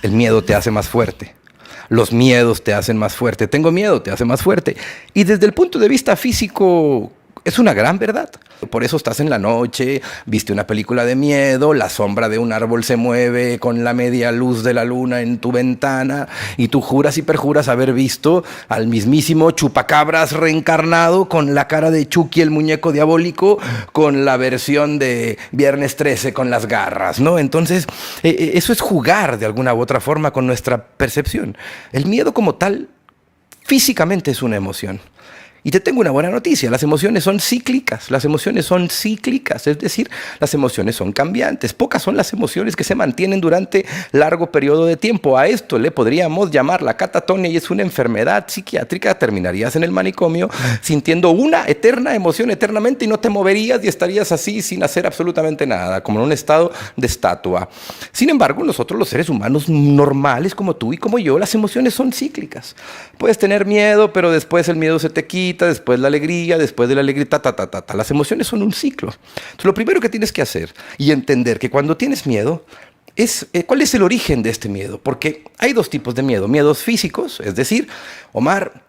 El miedo te hace más fuerte. Los miedos te hacen más fuerte. Tengo miedo, te hace más fuerte. Y desde el punto de vista físico, es una gran verdad. Por eso estás en la noche, viste una película de miedo, la sombra de un árbol se mueve con la media luz de la luna en tu ventana y tú juras y perjuras haber visto al mismísimo chupacabras reencarnado con la cara de Chucky, el muñeco diabólico, con la versión de Viernes 13 con las garras, ¿no? Entonces, eso es jugar de alguna u otra forma con nuestra percepción. El miedo como tal, físicamente es una emoción. Y te tengo una buena noticia, las emociones son cíclicas, es decir, las emociones son cambiantes. Pocas son las emociones que se mantienen durante largo periodo de tiempo. A esto le podríamos llamar la catatonia y es una enfermedad psiquiátrica. Terminarías en el manicomio sintiendo una eterna emoción eternamente y no te moverías y estarías así sin hacer absolutamente nada, como en un estado de estatua. Sin embargo, nosotros los seres humanos normales como tú y como yo, las emociones son cíclicas. Puedes tener miedo, pero después el miedo se te quita, después la alegría, después de la alegría, Las emociones son un ciclo. Entonces, lo primero que tienes que hacer y entender que cuando tienes miedo es cuál es el origen de este miedo. Porque hay dos tipos de miedo. Miedos físicos, es decir, Omar,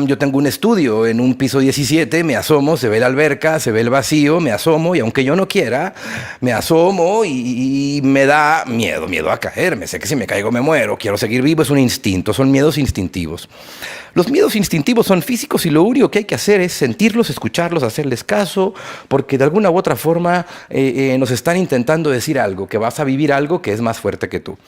yo tengo un estudio en un piso 17, me asomo, se ve la alberca, se ve el vacío, me asomo y aunque yo no quiera, me asomo y me da miedo a caerme. Sé que si me caigo me muero, quiero seguir vivo, es un instinto, son miedos instintivos. Los miedos instintivos son físicos y lo único que hay que hacer es sentirlos, escucharlos, hacerles caso, porque de alguna u otra forma nos están intentando decir algo, que vas a vivir algo que es más fuerte que tú.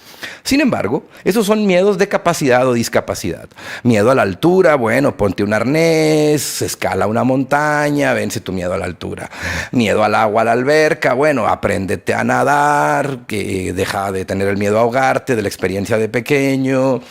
Sin embargo, esos son miedos de capacidad o discapacidad. Miedo a la altura, bueno, ponte un arnés, escala una montaña, vence tu miedo a la altura. Miedo al agua, a la alberca, bueno, apréndete a nadar, que deja de tener el miedo a ahogarte, de la experiencia de pequeño.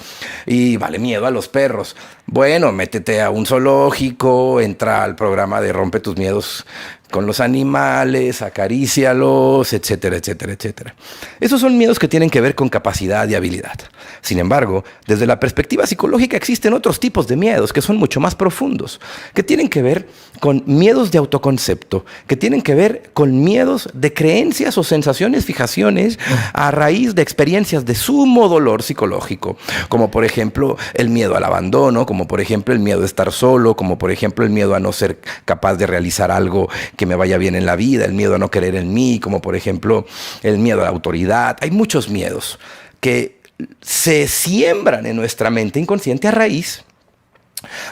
Y vale, miedo a los perros. Bueno, métete a un zoológico, entra al programa de Rompe tus miedos con los animales, acarícialos, etcétera, etcétera, etcétera. Esos son miedos que tienen que ver con capacidad y habilidad. Sin embargo, desde la perspectiva psicológica existen otros tipos de miedos que son mucho más profundos, que tienen que ver con miedos de autoconcepto, que tienen que ver con miedos de creencias o sensaciones, fijaciones a raíz de experiencias de sumo dolor psicológico, como por ejemplo el miedo al abandono, como por ejemplo el miedo de estar solo, como por ejemplo el miedo a no ser capaz de realizar algo que me vaya bien en la vida, el miedo a no creer en mí, como por ejemplo el miedo a la autoridad. Hay muchos miedos que se siembran en nuestra mente inconsciente a raíz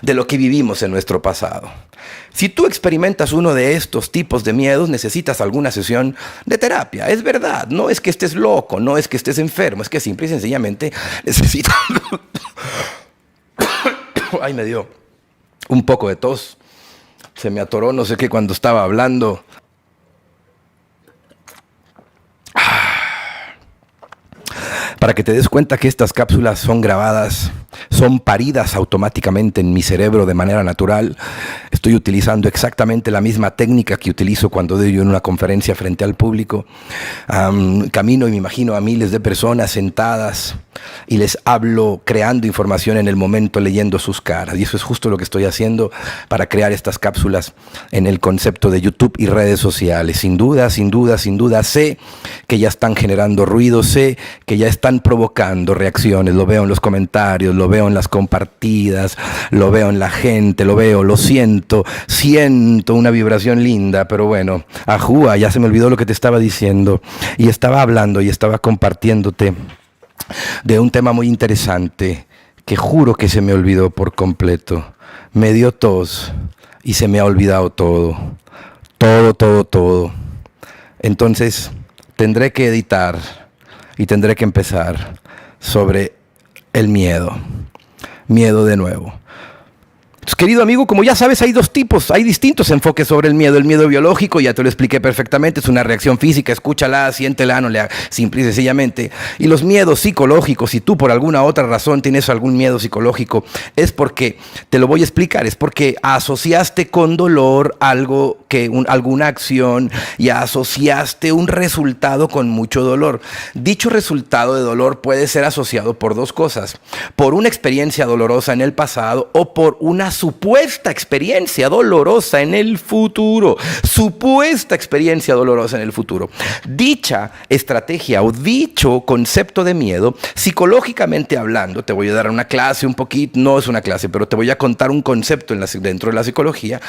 de lo que vivimos en nuestro pasado. Si tú experimentas uno de estos tipos de miedos, necesitas alguna sesión de terapia. Es verdad, no es que estés loco, no es que estés enfermo, es que simple y sencillamente necesitas... Ay, me dio un poco de tos. Se me atoró, no sé qué, cuando estaba hablando. Para que te des cuenta que estas cápsulas son grabadas, son paridas automáticamente en mi cerebro de manera natural. Estoy utilizando exactamente la misma técnica que utilizo cuando doy en una conferencia frente al público. Camino y me imagino a miles de personas sentadas y les hablo creando información en el momento, leyendo sus caras. Y eso es justo lo que estoy haciendo para crear estas cápsulas en el concepto de YouTube y redes sociales. Sin duda, sé que ya están generando ruido, sé que ya están provocando reacciones. Lo veo en los comentarios, lo veo en las compartidas, lo veo en la gente, lo siento una vibración linda, pero bueno, ajúa, ya se me olvidó lo que te estaba diciendo y estaba hablando y estaba compartiéndote de un tema muy interesante que juro que se me olvidó por completo. Me dio tos y se me ha olvidado todo. Entonces tendré que editar y tendré que empezar sobre el miedo. Miedo de nuevo. Entonces, querido amigo, como ya sabes, hay dos tipos, hay distintos enfoques sobre el miedo. El miedo biológico, ya te lo expliqué perfectamente, es una reacción física, escúchala, siéntela, no le simple y sencillamente. Y los miedos psicológicos, si tú por alguna otra razón tienes algún miedo psicológico, es porque, te lo voy a explicar, es porque asociaste con dolor algo alguna acción y asociaste un resultado con mucho dolor. Dicho resultado de dolor puede ser asociado por dos cosas: por una experiencia dolorosa en el pasado o por una una supuesta experiencia dolorosa en el futuro. Supuesta experiencia dolorosa en el futuro. Dicha estrategia o dicho concepto de miedo, psicológicamente hablando, te voy a dar una clase un poquito, no es una clase, pero te voy a contar un concepto dentro de la psicología,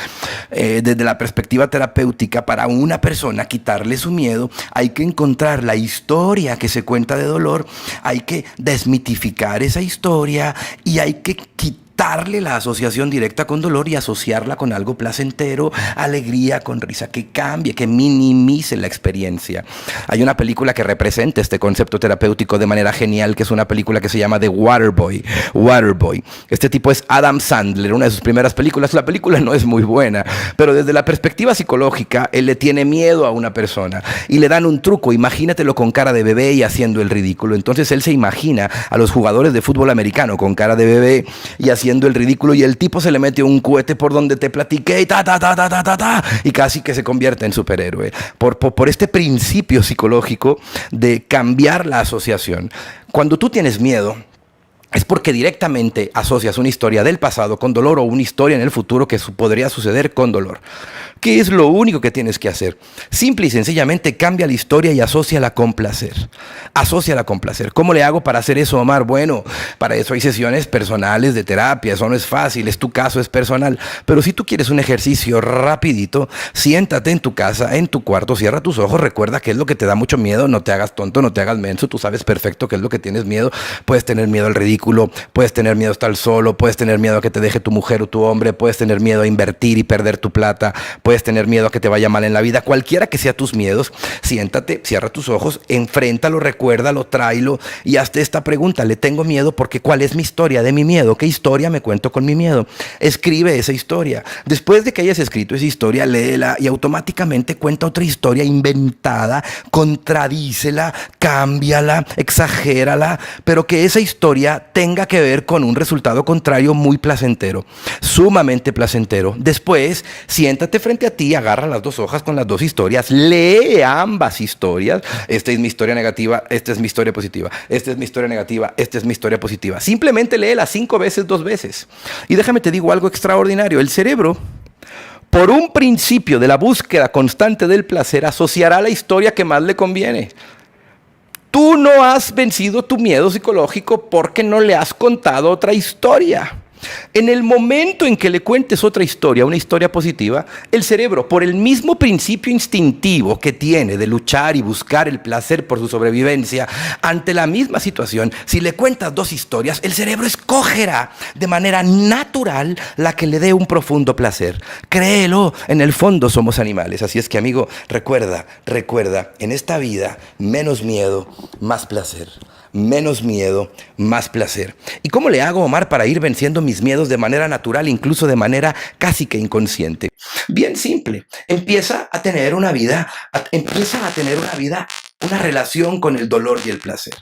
desde la perspectiva terapéutica. Para una persona quitarle su miedo, hay que encontrar la historia que se cuenta de dolor, hay que desmitificar esa historia y hay que quitarle la asociación directa con dolor y asociarla con algo placentero, alegría, con risa, que cambie, que minimice la experiencia. Hay una película que representa este concepto terapéutico de manera genial, que es una película que se llama The Waterboy. Waterboy. Este tipo es Adam Sandler, una de sus primeras películas. La película no es muy buena, pero desde la perspectiva psicológica, él le tiene miedo a una persona y le dan un truco. Imagínatelo con cara de bebé y haciendo el ridículo. Entonces él se imagina a los jugadores de fútbol americano con cara de bebé y haciendo el ridículo, y el tipo se le mete un cohete por donde te platiqué y casi que se convierte en superhéroe por este principio psicológico de cambiar la asociación. Cuando tú tienes miedo, es porque directamente asocias una historia del pasado con dolor o una historia en el futuro que podría suceder con dolor. ¿Qué es lo único que tienes que hacer? Simple y sencillamente cambia la historia y asóciala con placer. Asóciala con placer. ¿Cómo le hago para hacer eso, Omar? Bueno, para eso hay sesiones personales de terapia. Eso no es fácil, tu caso es personal. Pero si tú quieres un ejercicio rapidito, siéntate en tu casa, en tu cuarto, cierra tus ojos, recuerda qué es lo que te da mucho miedo, no te hagas tonto, no te hagas menso, tú sabes perfecto qué es lo que tienes miedo. Puedes tener miedo al ridículo, puedes tener miedo a estar solo, puedes tener miedo a que te deje tu mujer o tu hombre, puedes tener miedo a invertir y perder tu plata, puedes tener miedo a que te vaya mal en la vida. Cualquiera que sea tus miedos, siéntate, cierra tus ojos, enfréntalo, recuérdalo, tráelo y hazte esta pregunta: le tengo miedo porque ¿cuál es mi historia de mi miedo? ¿Qué historia me cuento con mi miedo? Escribe esa historia. Después de que hayas escrito esa historia, léela y automáticamente cuenta otra historia inventada, contradícela, cámbiala, exagérala, pero que esa historia tenga que ver con un resultado contrario muy placentero, sumamente placentero. Después, siéntate frente a ti, agarra las dos hojas con las dos historias, lee ambas historias. Esta es mi historia negativa, esta es mi historia positiva, esta es mi historia negativa, esta es mi historia positiva. Simplemente léela 5 veces, 2 veces. Y déjame te digo algo extraordinario. El cerebro, por un principio de la búsqueda constante del placer, asociará la historia que más le conviene. Tú no has vencido tu miedo psicológico porque no le has contado otra historia. En el momento en que le cuentes otra historia, una historia positiva, el cerebro, por el mismo principio instintivo que tiene de luchar y buscar el placer por su sobrevivencia, ante la misma situación, si le cuentas 2 historias, el cerebro escogerá de manera natural la que le dé un profundo placer. Créelo, en el fondo somos animales. Así es que, amigo, recuerda, en esta vida, menos miedo, más placer. Menos miedo, más placer. ¿Y cómo le hago, Omar, para ir venciendo mis miedos de manera natural, incluso de manera casi que inconsciente? Bien simple. Empieza a tener una relación con el dolor y el placer.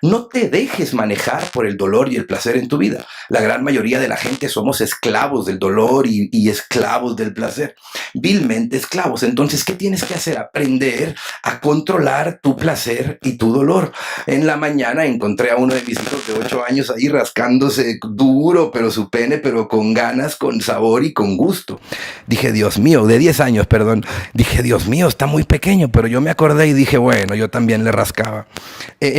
No te dejes manejar por el dolor y el placer en tu vida. La gran mayoría de la gente somos esclavos del dolor y esclavos del placer. Vilmente esclavos. Entonces, ¿qué tienes que hacer? Aprender a controlar tu placer y tu dolor. En la mañana encontré a uno de mis hijos de 8 años ahí rascándose duro, pero su pene, pero con ganas, con sabor y con gusto. Dije, Dios mío, de 10 años, perdón. Dije, Dios mío, está muy pequeño, pero yo me acordé y dije, bueno, yo también le rascaba.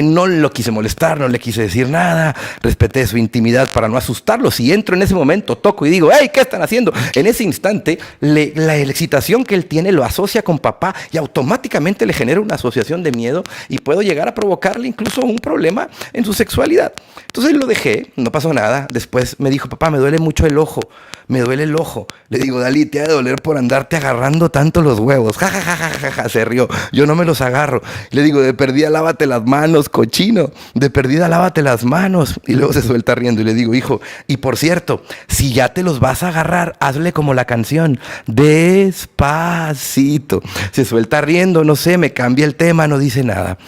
No lo quise molestar, no le quise decir nada, respeté su intimidad para no asustarlo. Si entro en ese momento, toco y digo, hey, ¿qué están haciendo? En ese instante, la excitación que él tiene lo asocia con papá y automáticamente le genera una asociación de miedo y puedo llegar a provocarle incluso un problema en su sexualidad. Entonces lo dejé, no pasó nada. Después me dijo, papá, me duele mucho el ojo, me duele el ojo. Le digo, Dalí, te ha de doler por andarte agarrando tanto los huevos. Ja, ja, ja, ja, ja, ja. Se rió, yo no me los agarro. Le digo, de perdida lávate las manos, cochino, de perdida lávate las manos. Y luego se suelta riendo y le digo, hijo, y por cierto, si ya te los vas a agarrar, hazle como la canción, despacito. Se suelta riendo, no sé, me cambia el tema, no dice nada.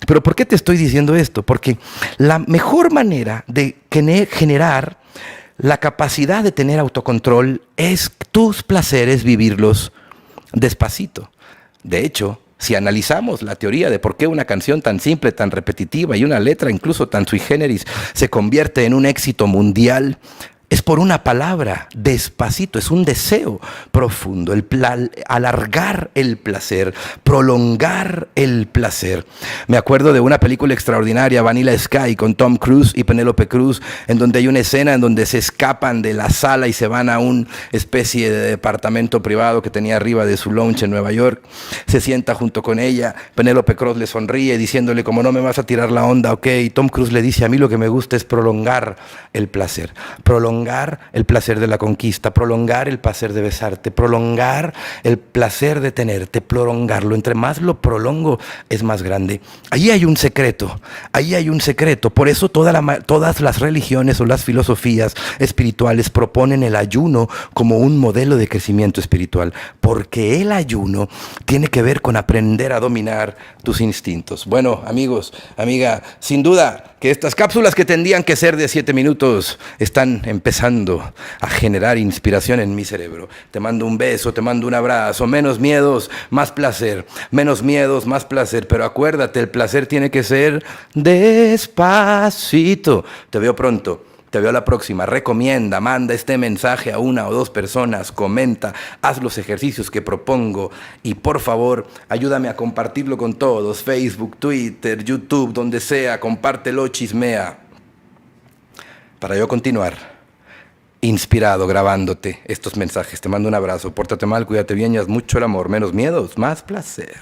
Pero ¿por qué te estoy diciendo esto? Porque la mejor manera de generar la capacidad de tener autocontrol es tus placeres vivirlos despacito. De hecho, si analizamos la teoría de por qué una canción tan simple, tan repetitiva y una letra incluso tan sui generis se convierte en un éxito mundial, Es por una palabra, despacito, es un deseo profundo, alargar el placer, prolongar el placer. Me acuerdo de una película extraordinaria, Vanilla Sky, con Tom Cruise y Penélope Cruz, en donde hay una escena en donde se escapan de la sala y se van a una especie de departamento privado que tenía arriba de su lounge en Nueva York. Se sienta junto con ella, Penélope Cruz le sonríe diciéndole, como no me vas a tirar la onda, ok. Tom Cruise le dice, a mí lo que me gusta es prolongar el placer, prolongar el placer de la conquista, prolongar el placer de besarte, prolongar el placer de tenerte, prolongarlo. Entre más lo prolongo, es más grande. Ahí hay un secreto, ahí hay un secreto. Por eso todas las religiones o las filosofías espirituales proponen el ayuno como un modelo de crecimiento espiritual, porque el ayuno tiene que ver con aprender a dominar tus instintos. Bueno, amigos, amiga, sin duda que estas cápsulas que tendrían que ser de 7 minutos están empezando a generar inspiración en mi cerebro. Te mando un beso, te mando un abrazo. Menos miedos, más placer. Menos miedos, más placer. Pero acuérdate, el placer tiene que ser despacito. Te veo pronto. Te veo la próxima. Recomienda, manda este mensaje a 1 o 2 personas, comenta, haz los ejercicios que propongo y por favor ayúdame a compartirlo con todos. Facebook, Twitter, YouTube, donde sea, compártelo, chismea. Para yo continuar inspirado grabándote estos mensajes. Te mando un abrazo, pórtate mal, cuídate bien y haz mucho el amor. Menos miedos, más placer.